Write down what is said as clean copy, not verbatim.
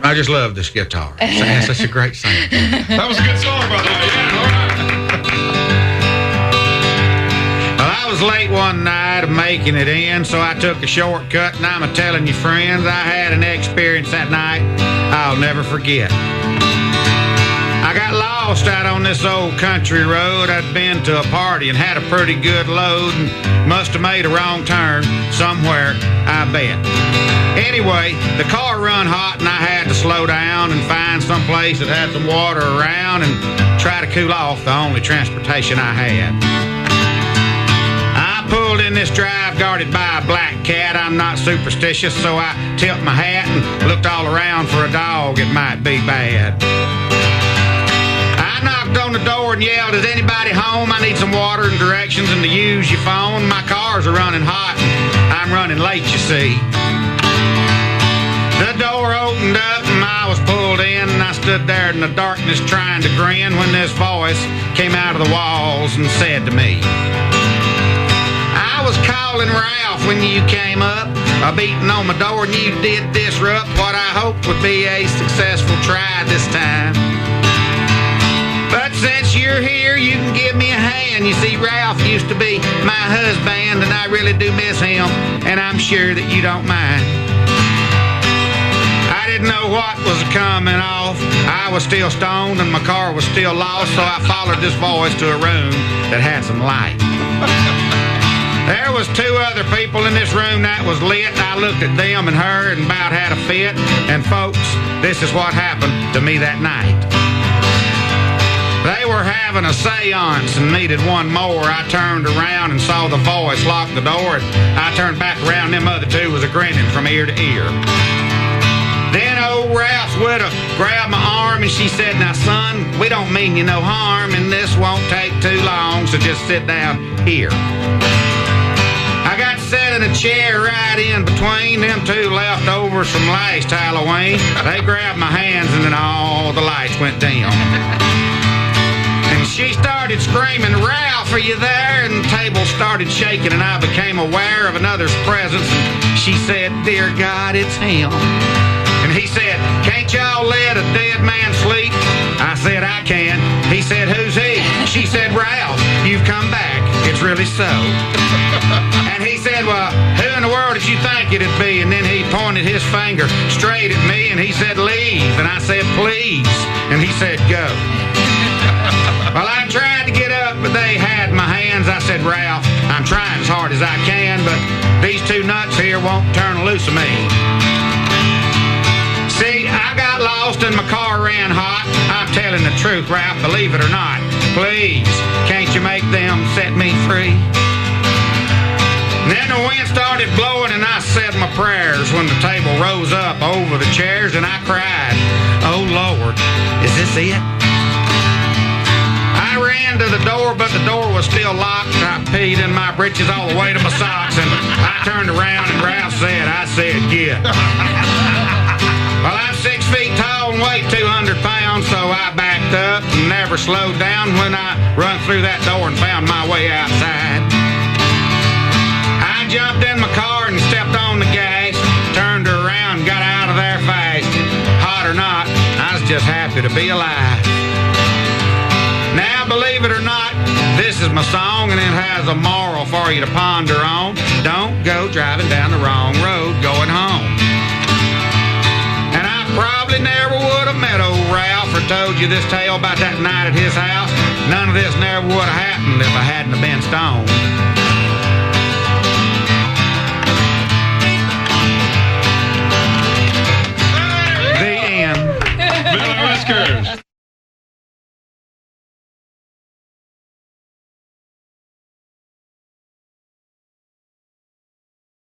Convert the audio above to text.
I just love this guitar. It's such a great sound. That was a good song, by the way. Yeah, all right. Well, I was late one night of making it in, so I took a shortcut, and I'm telling you, friends, I had an experience that night I'll never forget. I got lost out on this old country road. I'd been to a party and had a pretty good load and must have made a wrong turn somewhere, I bet. Anyway, the car run hot and I had to slow down and find some place that had some water around and try to cool off, the only transportation I had. I pulled in this drive guarded by a black cat. I'm not superstitious, so I tipped my hat and looked all around for a dog. It might be bad. I knocked on the door and yelled, "Is anybody home? I need some water and directions and to use your phone. My cars are running hot and I'm running late, you see." The door opened up and I was pulled in, and I stood there in the darkness trying to grin when this voice came out of the walls and said to me, "I was calling Ralph when you came up, beating on my door, and you did disrupt what I hoped would be a successful try this time. But since you're here, you can give me a hand. You see, Ralph used to be my husband, and I really do miss him, and I'm sure that you don't mind." I didn't know what was coming off. I was still stoned, and my car was still lost, so I followed this voice to a room that had some light. There was two other people in this room that was lit. I looked at them and her and about had a fit. And folks, this is what happened to me that night. They were having a seance and needed one more. I turned around and saw the voice lock the door, and I turned back around. Them other two was a-grinning from ear to ear. Then old Ralph's widow grabbed my arm and she said, "Now, son, we don't mean you no harm, and this won't take too long, so just sit down here." I got set in a chair right in between them two leftovers from last Halloween. They grabbed my hands and then all the lights went dim. And she started screaming, "Ralph, are you there?" And the table started shaking and I became aware of another's presence. And she said, "Dear God, it's him." And he said, "Can't y'all let a dead man sleep?" I said, "I can." He said, "Who's he?" She said, "Ralph, you've come back. It's really so." And he said, "Well, who in the world did you think it'd be?" And then he pointed his finger straight at me and he said, "Leave." And I said, "Please." And he said, "Go." Well, I tried to get up, but they had my hands. I said, "Ralph, I'm trying as hard as I can, but these two nuts here won't turn loose of me." See, I got lost and my car ran hot. I'm telling the truth, Ralph, believe it or not. Please, can't you make them set me free? And then the wind started blowing and I said my prayers when the table rose up over the chairs and I cried, "Oh, Lord, is this it?" I ran to the door, but the door was still locked. I peed in my britches all the way to my socks, and I turned around and Ralph said, I said, "Get." Well, I'm 6 feet tall and weigh 200 pounds, so I backed up and never slowed down when I run through that door and found my way outside. I jumped in my car and stepped on the gas, turned around and got out of there fast. Hot or not, I was just happy to be alive. Now, believe it or not, this is my song and it has a moral for you to ponder on. Don't go driving down the wrong road going home. And I probably never would have met old Ralph or told you this tale about that night at his house. None of this never would have happened if I hadn't have been stoned.